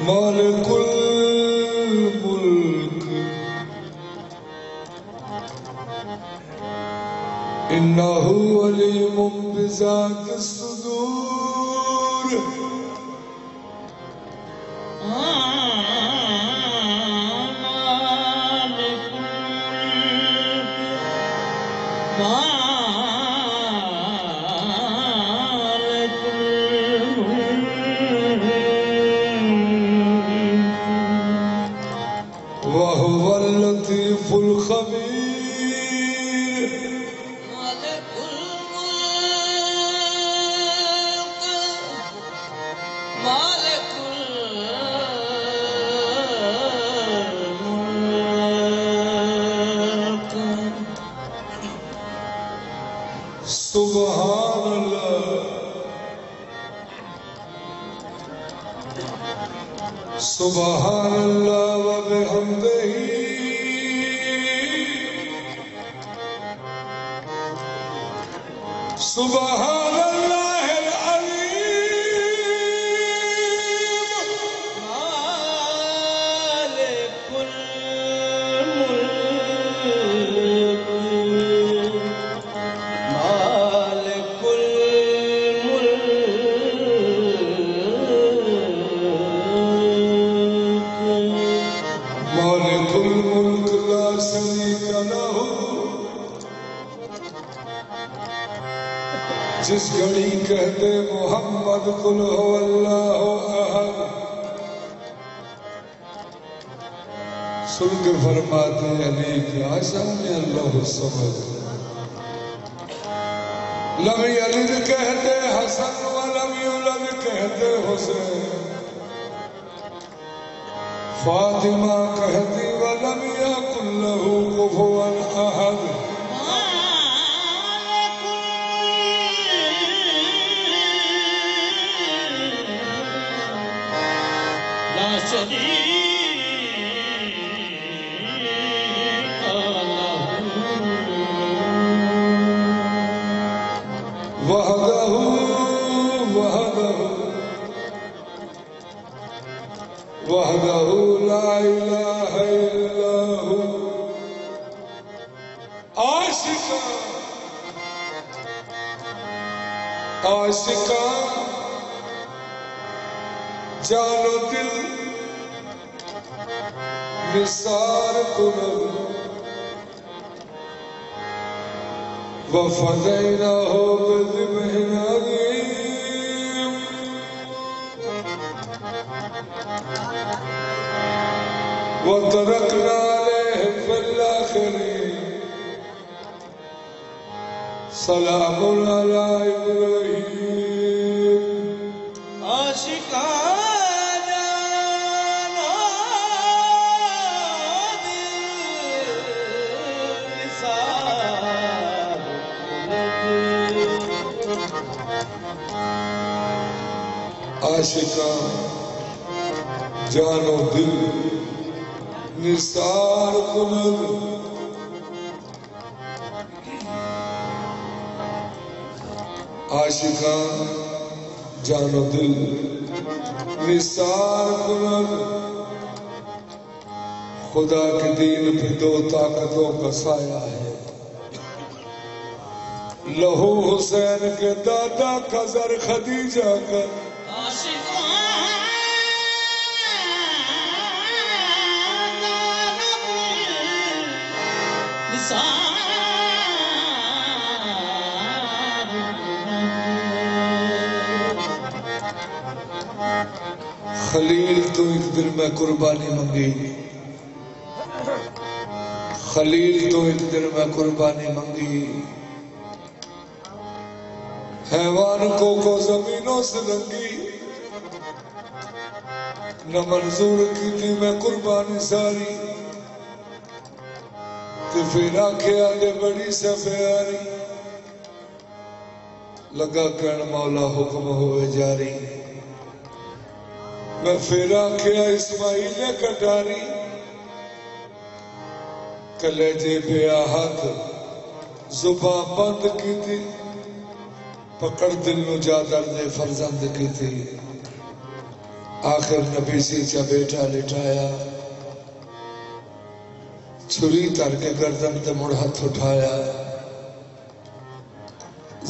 مالك الملك إنه عليم بذات الصدور وهو اللطيف الخبير مالك الملك مالك الملك سبحان الله سبحان الله وبحمده سبحان الله العظيم مالك الملك مالك الملك مالك الملك لا شريك له جس گھڑی کہتے محمد قل هو اللہ احد سن کے فرماتے علی کی آشا میں اللہ الصمد لم یلد کہتے حسن ولم یولد کہتے حسین فاطمہ کہتی ولم یکن له کفوا احد لا شريك وحدہ وحدہ لا الہ الا ہو عاشقاں جان و دل نثار کنو وفدیناہ بذبح عظیم وترکنا علیہ فی الآخرین سلام علی ابراہیم عاشقان جان و دل نثار عاشقاں جان و دل نثار کند عاشقاں جان و دل نثار کند خدا کے دین پہ دو طاقتوں کا سایہ ہے لہو حسین کے دادا کا زر خدیجہ کا عاشقان خلیل تو ایک دل میں قربانی منگی، خلیل تو ایک دل میں قربانی منگی، حیوان کو زمینوں سے رنگی، نہ منظور کی تھی میں قربانی ساری، تو پھر آنکھیں آگے بڑی سے پیاری، لگا کہن مولا حکم ہوئے جاری، میں پھر آنکھیں اسماعیل کٹاری، کلیجے پہ ہاتھ زباں بند کی تھی، پکڑ دل نو جا درد فرزند کی تھی، آخر نبی سیچا بیٹا لٹایا، چھری تر کے گردن تے مڑ ہاتھ اٹھایا،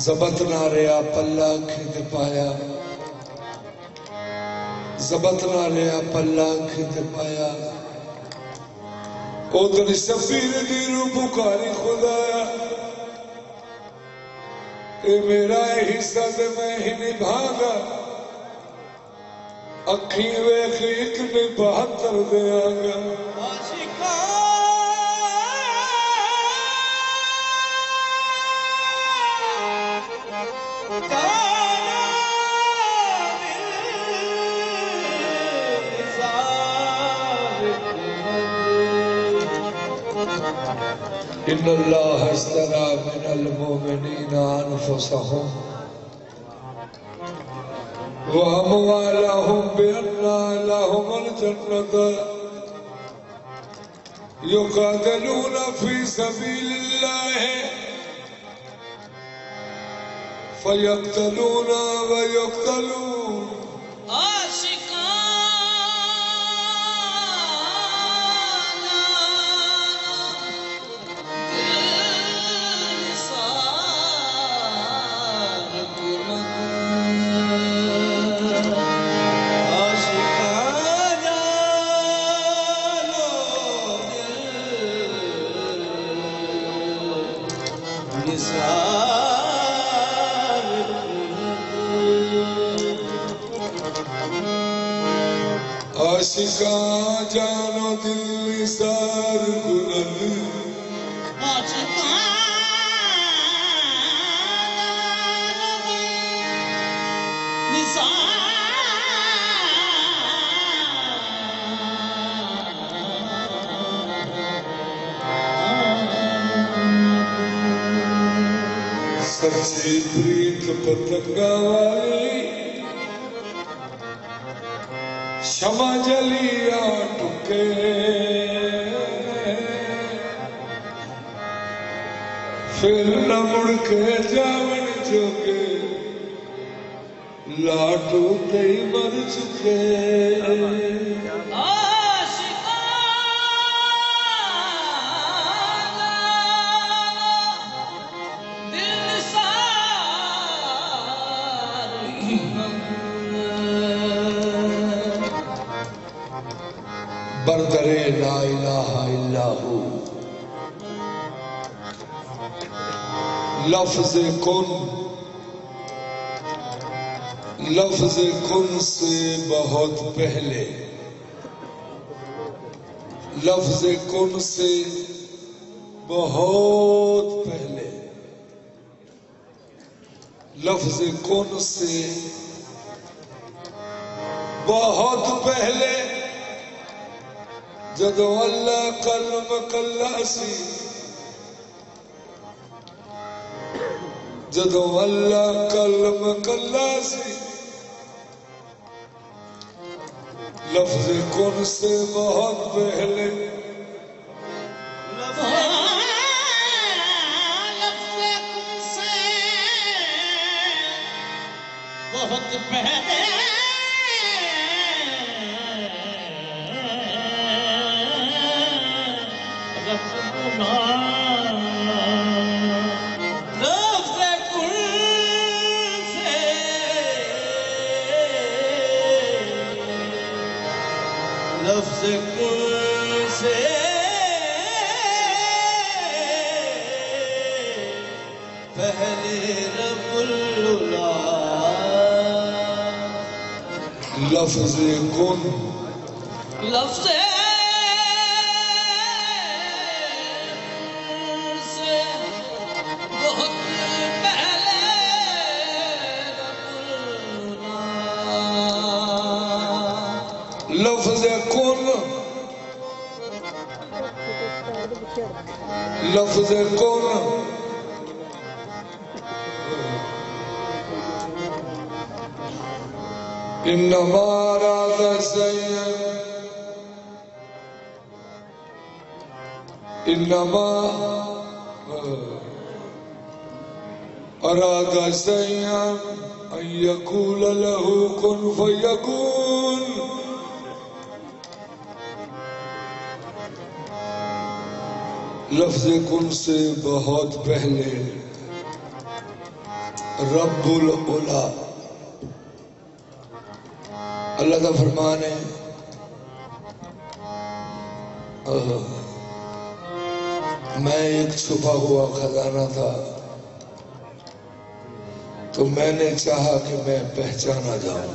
زبط نہ رہا پلہ اکھیں تے پایا، زبط نہ رہا پلہ اکھیں تے پایا، ادھر شبیر دی رو بکاری خدایا، اے میرا حصہ دے میں ہی نبھاگا، اکھیں ویکھ ایک نے 72 دے آگا، ان اللہ اشترى من المؤمنین انفسهم واموالهم بان لهم الجنة يقاتلون في سبيل الله فيقتلون ويقتلون عاشقاں جانو دل نثار کنن، سچی پریت پتنگا والی شمع جلیا ٹکے، پھر نہ مڑ کے جاون جوگے، لاٹو تے مر چکے، بردر لا الہ الا ہو، لفظ کن سے بہت پہلے، لفظ کن سے بہت پہلے، لفظ کن سے بہت پہلے، جدو اللہ قلم کلا سی، جدو اللہ قلم کلا سی، لفظ کن سے بہت پہلے، لفظ کن سے بہت پہلے، لفظ کن سے پہلے رب اللہ، لفظ کن لفظ سے بہت پہلے لفظ کن لفظ کن انما اراد شيئا انما اراد شيئا ان يقول له كن فيكون لفظ کن سے بہت پہلے رب العلا اللہ کا فرمان ہے میں ایک چھپا ہوا خزانہ تھا تو میں نے چاہا کہ میں پہچانا جاؤں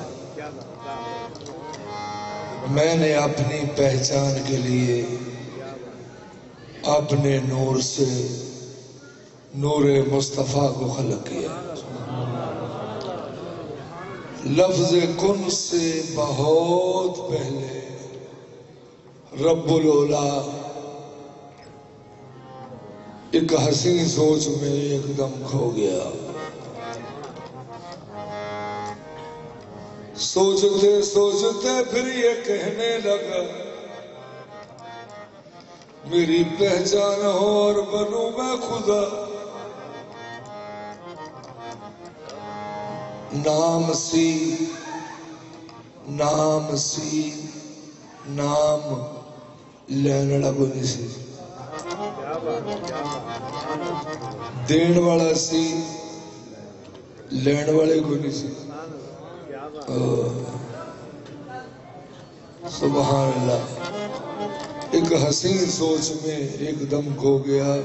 میں نے اپنی پہچان کے لیے اپنے نور سے نور مصطفیٰ کو خلق کیا لفظ کن سے بہت پہلے رب العلا ایک حسین سوچ میں ایک دم کھو گیا سوچتے سوچتے پھر یہ کہنے لگا میری پہچان ہو اور بنوں میں خدا نام سی نام لین والا کوئی نہیں سی دین والا سی لین والے کوئی نہیں سی سبحان اللہ ایک حسین سوچ میں ایک دم کھو گیا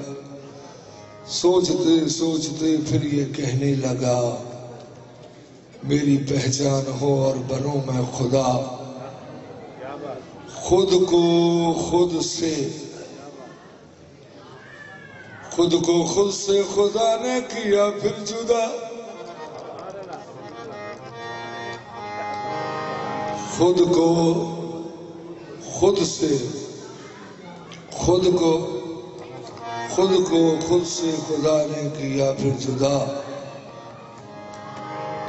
سوچتے سوچتے پھر یہ کہنے لگا میری پہچان ہو اور بنوں میں خدا خود کو خود سے خدا نے کیا پھر جدا خود کو خود سے خدا نے کیا پھر جدا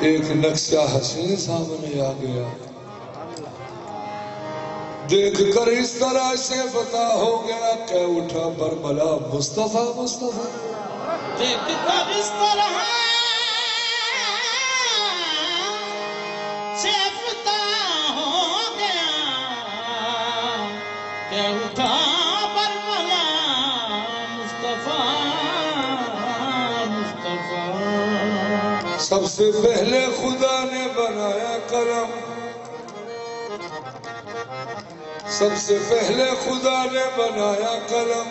ایک نقشہ حسین سامنے آ گیا دیکھ کر اس طرح سے پتا ہو گیا کہ اٹھا برملا مصطفیٰ دیکھ کر اس طرح سے پتا ہو گیا کہ اٹھا برملا مصطفیٰ سب سے پہلے خدا نے بنایا قلم سب سے پہلے خدا نے بنایا قلم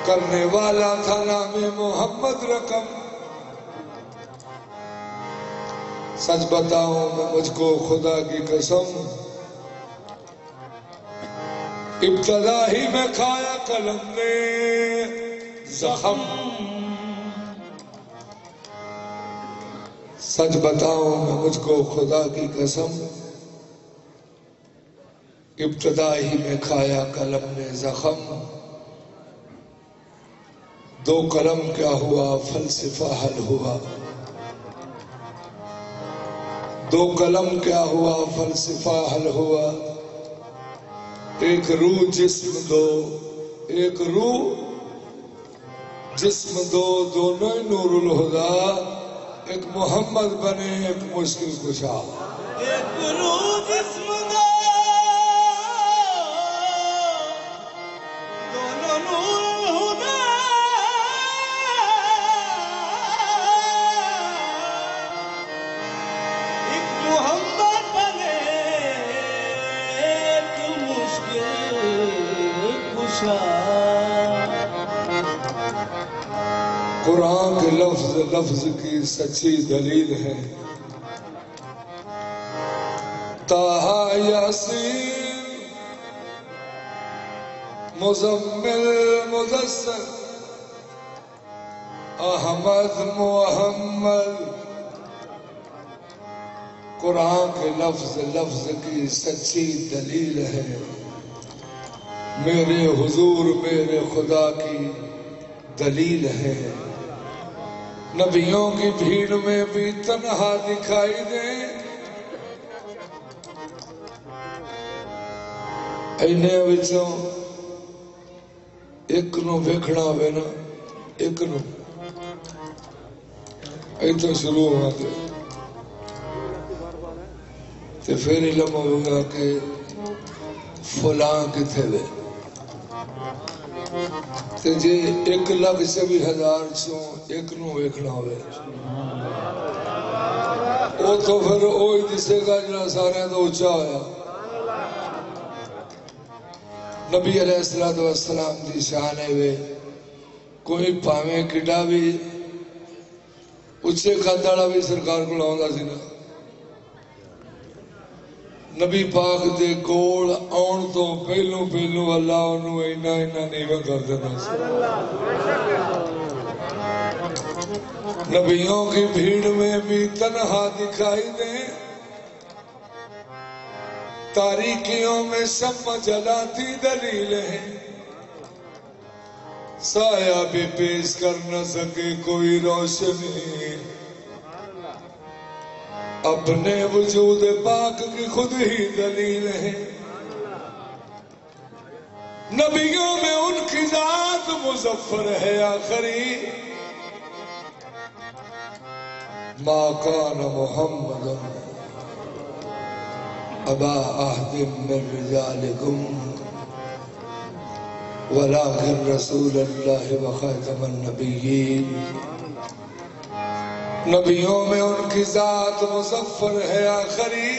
کرنے والا تھا نام محمد رقم سچ بتاؤں میں مجھ کو خدا کی قسم ابتدا ہی میں کھایا قلم نے زخم سچ بتاؤں میں مجھ کو خدا کی قسم ابتدا ہی میں کھایا قلم نے زخم دو قلم کیا ہوا فلسفہ حل ہوا دو قلم کیا ہوا فلسفہ حل ہوا ایک روح جسم دو ایک روح جسم دو دونوں نور الہدا ایک محمد بنے ایک مشکل کشا ایک روح جسم دو دونوں نور الہدا ایک محمد بنے ایک مشکل کشا قرآن کے لفظ کی سچی دلیل ہے طه یاسین مزمل مدثر احمد محمد قرآن کے لفظ لفظ کی سچی دلیل ہے، میرے حضور میرے خدا کی دلیل ہے۔ نبیوں کی بھیڑ میں بھی تنہا دکھائی دے، اینے وچوں ایک نو ویکھنا ہوئے نا، ایک نو ایتھے شروع ہوا تے پھر علم ہوگا کہ فلاں کتھے وے، تے جے 1,26,000 چوں ایک نو ویکھنا ہوئے او تو پھر اوہی دسے گا جنہاں سارے تو اونچا ہویا۔ نبی علیہ السلام دی شان ہے وے، کوئی پاویں کڈا بھی اچھے قد والا بھی سرکار کو لاؤں سی نا، نبی پاک دے کول آن تو پہلو پہلو اللہ انہوں اینا نیوہ کر دینا سی۔ نبیوں کی بھیڑ میں بھی تنہا دکھائی دیں، تاریکیوں میں شمع جلاتی دلیل ہے، سایہ بھی پیش کر نہ سکے کوئی روشنی، اپنے وجود پاک کی خود ہی دلیل ہے۔ نبیوں میں ان کی ذات مظفر ہے آخری، ما کان محمد ابا احد من رجالکم ولكن رسول اللہ وخاتم النبیین۔ نبیوں میں ان کی ذات مظفر ہے آخری،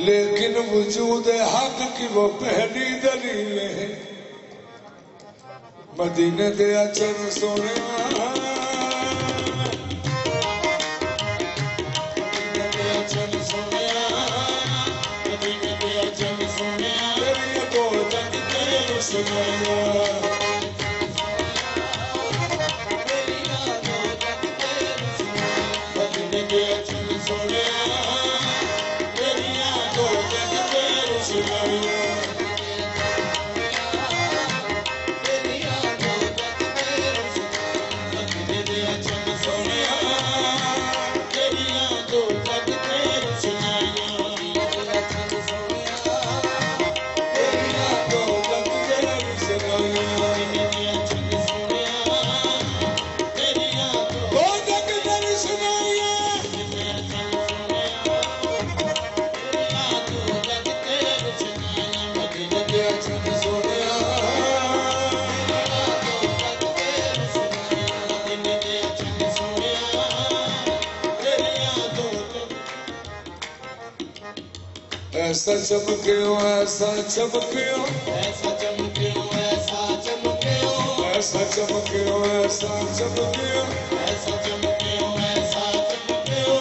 لیکن وجود حق کی وہ پہلی دلیل ہے۔ مدینے دے اچھن سونے ایسا چمکیوں ایسا چمکیوں ایسا چمکیوں ایسا چمکیوں ایسا چمکیوں ایسا چمکیوں ایسا چمکیوں ایسا چمکیوں۔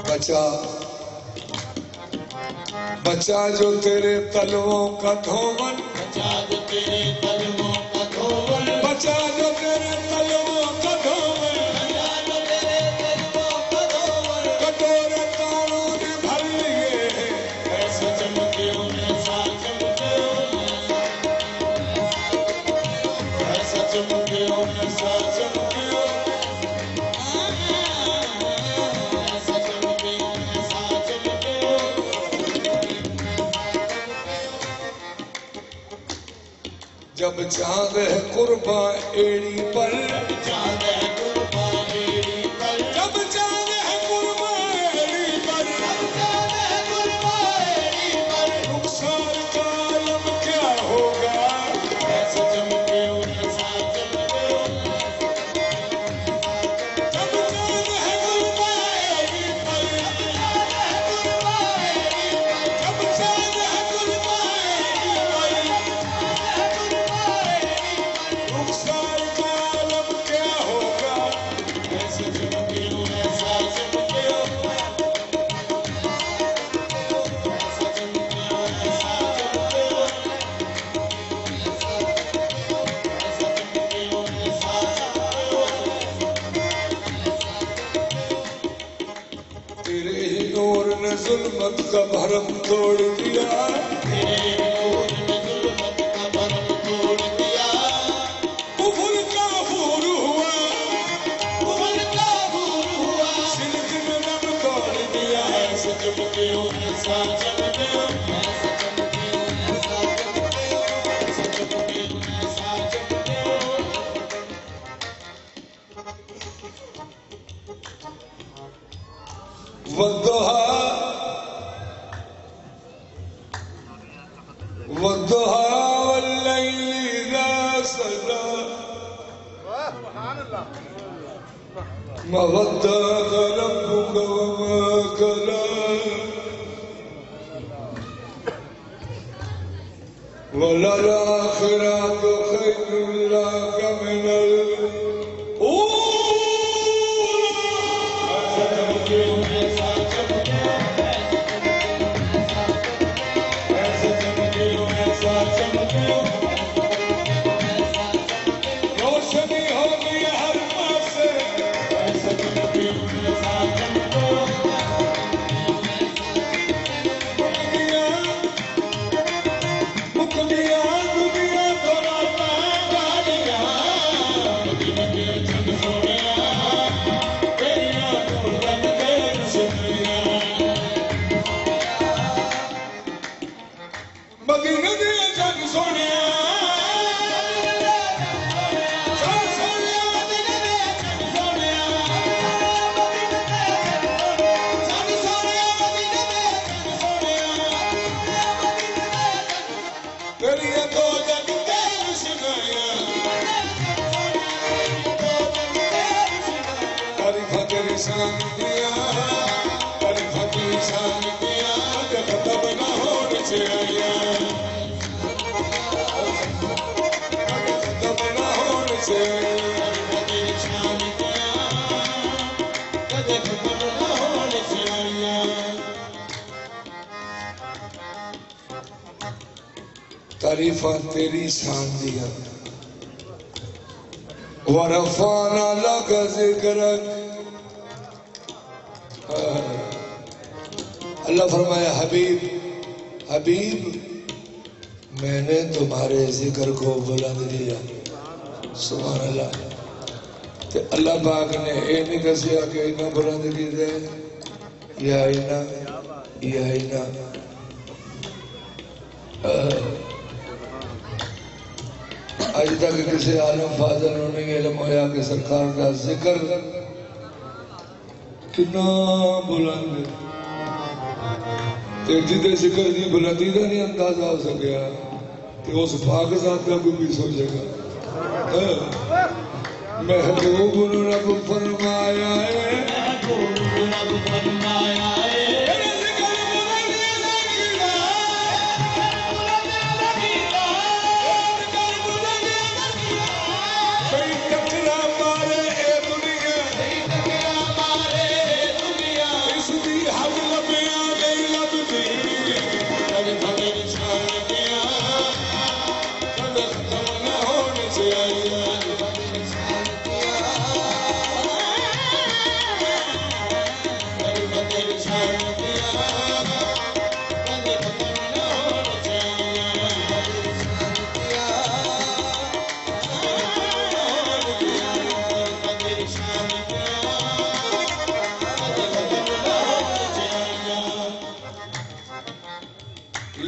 بچا بچا جو تیرے تلووں کا دھومن، بچا جو تیرے تلووں کا دھومن، بچا جو تیرے تلووں کا دھومن، جب چاند ہے قرباں ایڑی پر، جب چاند ہے قرباں ایڑی پر، جب چاند ہے قرباں ایڑی پر، جب چاند ہے قرباں ایڑی پر، رخسار کا عالم کیا ہوگا؟ ایسا چمکیوں ایسا چمکیوں، جب چاند ہے قرباں ایڑی پر، جب چاند ہے قرباں ایڑی پر، رخسار کا عالم کیا ہوگا؟ تیرے ہی نور نے ظلمت کا بھرم توڑ دیا کفر کافور ہوا شرک نے نم توڑ دیا والضحى والليل إذا سجى ما ودعك ربك وما قلى وللآخرة خير لك من تعریفاں تیری شان دیا ورفعنا لك ذکرک اللہ فرمایا حبیب میں نے تمہارے ذکر کو بلند کیا سبحان اللہ تے اللہ پاک نے اے نہیں دسیا کہ انہاں بلند کی دے یا اینا آج تک کسی عالم فاضل ہونے کے علم ہویا کہ سرکار کا ذکر کتنا بلند تے جدے ذکر دی بلندی دا نہیں اندازہ ہو سکیا کہ اس پاک ذات کا کوئی بھی سوچے گا محبوب رب فرمایا ہے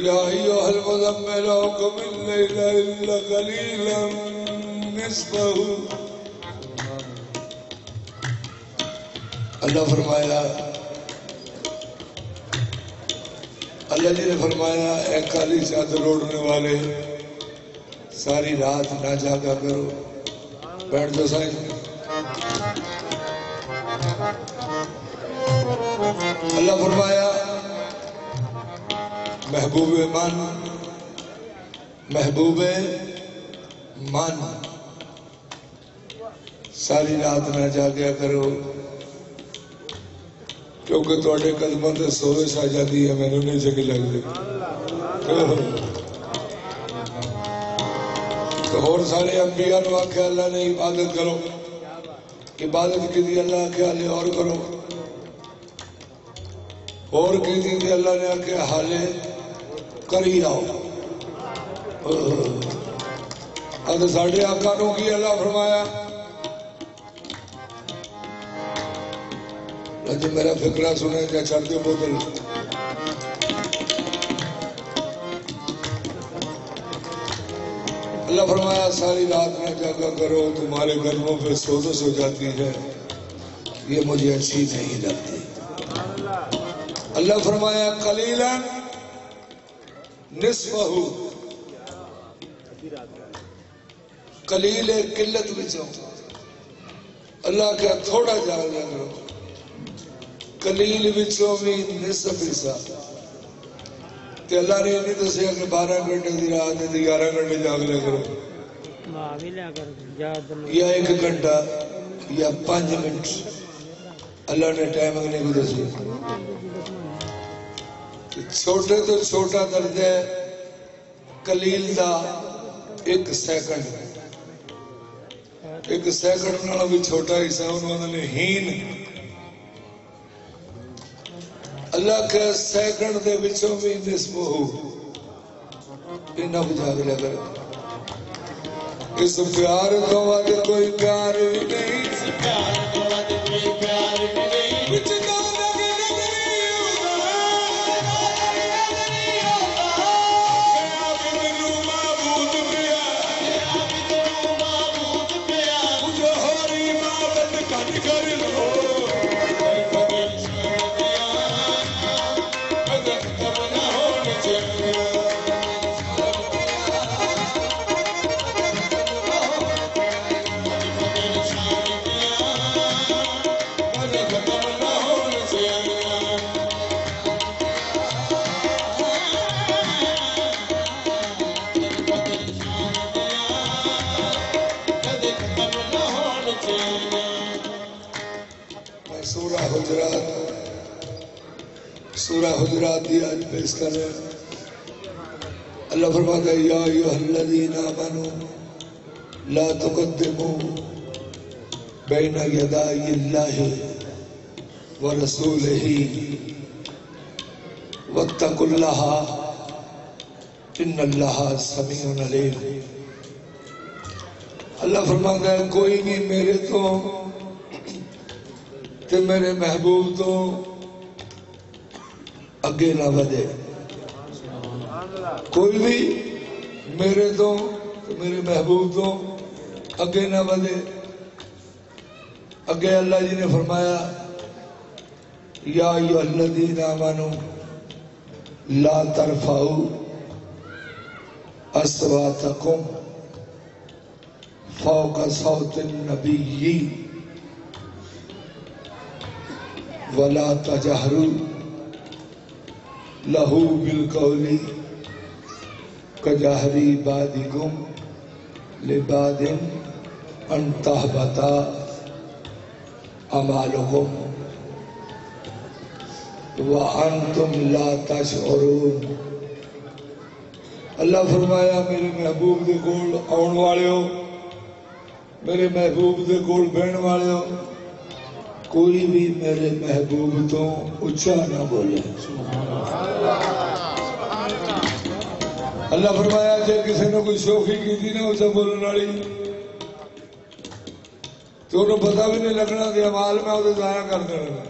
يا أيها المزمل قم الليل إلا قليلا نصفه اللہ فرمایا اللہ جی نے فرمایا اے کالی چادر اوڑھنے والے ساری رات نہ جاگا کرو بیٹھ جاؤ سائیں اللہ فرمایا محبوب من ساری رات نہ جاگیا کرو کیونکہ توڑے قدموں سے سوش آ جاتی ہے میں نے نہیں جگہ لگ دی تو اور سارے انبیاء نے آکھا اللہ نے عبادت کرو عبادت کی دی اللہ کے آلے اور کرو اور کہتی تھی اللہ نے آکے حالے کری آؤ اب ساڑھے آقانوں کی اللہ فرمایا لیکن میرا فکرہ سنے کیا چھڑ دے بوتل اللہ فرمایا ساری رات میں جاگا کرو تمہارے گھروں پہ سوزش ہو جاتی ہے یہ مجھے اچھی نہیں لگتی اللہ فرمایا قلیلا نصفہ قلیل قلت بچوں اللہ کیا تھوڑا جاگا کرو قلیل بچوں بھی نصف حصہ کہ اللہ نے نہیں دسیا کہ 12 گھنٹے دی رات ہے 11 گھنٹے جاگ لیا کرو یا 1 گھنٹہ یا 5 منٹ اللہ نے ٹائم نہیں کو دسیا چھوٹے تو چھوٹا درجہ ہے قلیل دا 1 سیکنڈ 1 سیکنڈ نال بھی چھوٹا حصہ انہوں نے ہین اللہ کے سیکنڈ دے بچوں بھی نصف ہو انہاں بجا کے لگا اس پیار تو ود کوئی پیار بھی نہیں اس پیار تو ود کوئی پیار بھی نہیں بچ دادا کی نگری معبود پیا مجھے ہوری معبد کٹ کر لو سورہ حجرات دی آج پیش کر رہے ہیں اللہ فرماتا ہے یا ایھا الذین آمنوا لا تقدموا بین یدی اللہ ورسولہ واتقوا اللہ ان اللہ سمیع علیم اللہ فرماتا ہے کوئی بھی میرے تو تے میرے محبوب تو اگے نہ بدے کوئی بھی میرے تو میرے محبوب تو اگے نہ بدے اگے اللہ جی نے فرمایا یا ایھا الذین آمنوا لا ترفعوا اصواتکم فوق صوت النبی ولا تجہروا لہو بالقول کجہری بعضکم لبعض ان تحبط اعمالکم وانتم لا تشعرون اللہ فرمایا میرے محبوب دے کول آن والے ہو میرے محبوب دے کول بہن والے ہو کوئی بھی میرے محبوب تو اچھا نہ بولے اللہ فرمایا جے کسی نے کوئی شوخی کی تھی نا اسے بولنے والی تو انہوں پتہ بھی نہیں لگنا کہ عمال میں اسے ضائع کر دینا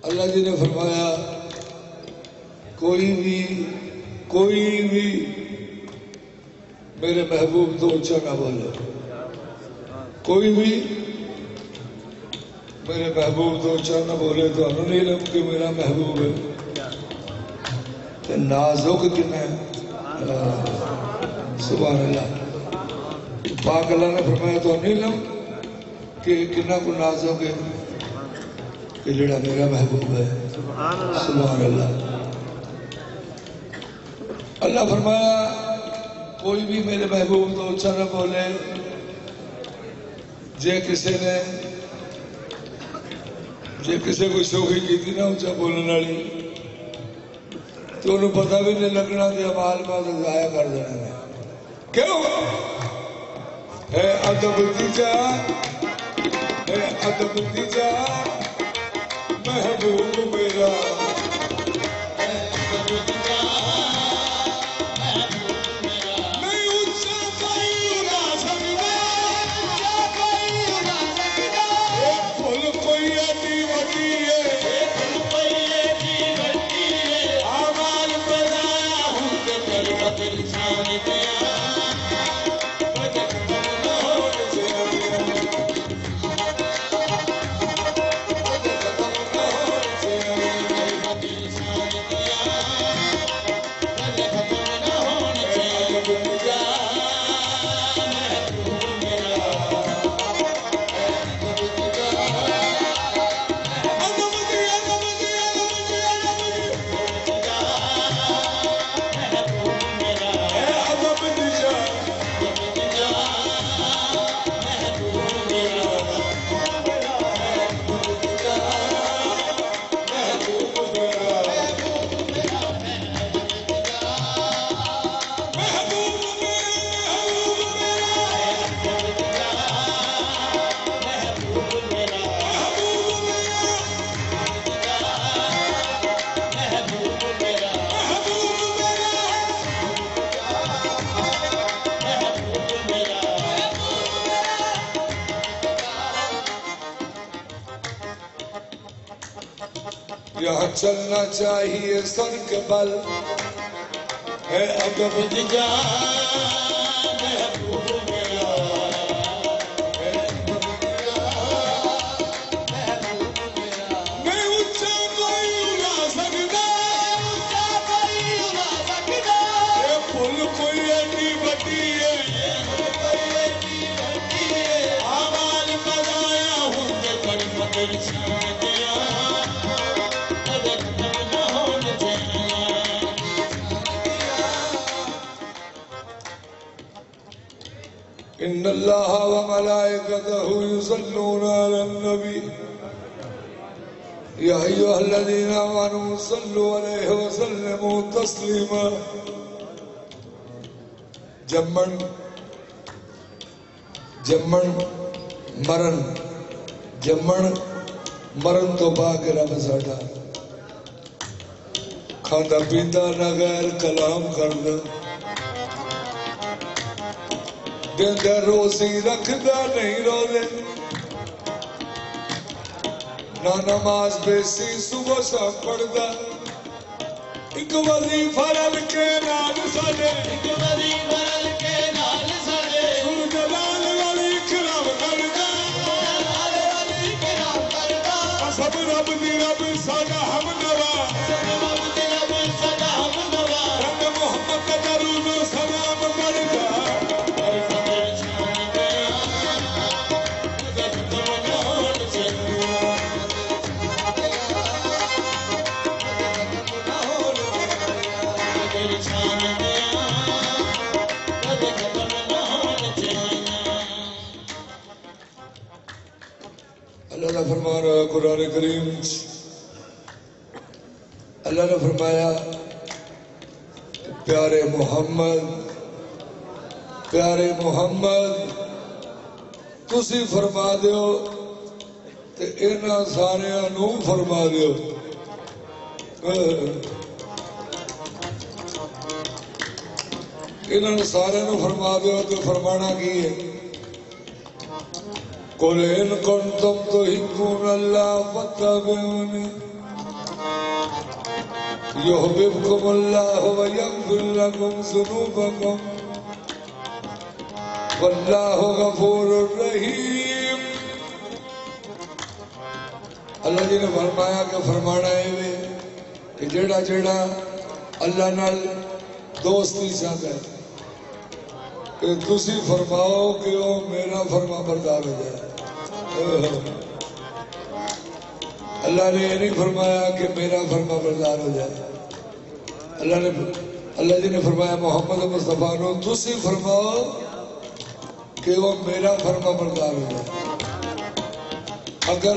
اللہ جی نے فرمایا کوئی بھی میرے محبوب تو اونچا نہ بولے، کوئی بھی میرے محبوب تو اونچا نہ بولے تو انہوں نے علم کہ میرا محبوب ہے کہ نازک کنا ہے۔ سبحان اللہ، پاک اللہ نے فرمایا تو انہوں نے علم کہ کنا کو نازک ہے کہ جڑا میرا محبوب ہے۔ سبحان اللہ۔ اللہ فرمایا کوئی بھی میرے محبوب تو اونچا نہ بولے، جے کسے کوئی شوخی کی تھی نا اونچا بولنے والی تو انہوں پتہ بھی نہیں لگنا کہ عمال کا تو ضائع کر دینا ہے۔ کیوں ہے ادب دی جا، ہے ادب دی جا محبوب میرا، یہاں چلنا چاہیے سر کے بل، ہے ادب دی جا محبوب میرا، ہے ادب دی جا محبوب میرا، میں اونچا کوئی اڑا سکتا، یہ پھول کوئی ایڈی بڑی ہے، آواز بجایا ہوں کہ بڑی مدر چھان دیا ان اللہ وملائکتہ یصلون علی النبی یا ایھا الذین آمنوا صلوا علیہ وسلموا تسلیما۔ جمن تو باغ رب ساڈا کھانا پیتا نہ غیر کلام کردا، دیندہ روزی رکھدا نہیں روزے، نہ نماز بیسی صبح شام پڑھدا، ایک وظیفہ رل کے نال ساڈے، سر جلال والی کرام کردا، سب رب دی رب ساڈا ہمنوا، رب محمد دا درود و سلام پڑھدا، اللہ نے فرما رہا ہے قرآن کریم، اللہ نے فرمایا پیارے محمد تسی فرما دیو تے انہاں ساریاں نوں فرما دیو، انہاں ساریاں نوں فرما دیو تو فرمانا کی ہے؟ قل ان کنتم تحبون اللہ فاتبعونی، يحببكم الله ويغفر لكم ذنوبكم والله غفور رحیم. اللہ جی نے فرمایا کہ فرمانا ہے کہ جڑا جڑا اللہ نال دوستی چاہتا ہے کہ تسی فرماؤ کہ وہ میرا فرما بردار ہو جائے. اللہ نے یہ نہیں فرمایا کہ میرا فرما بردار ہو جائے. اللہ جی نے فرمایا محمد مصطفیٰ نو تسی فرماؤ کہ وہ میرا فرما بردار ہو جائے. اگر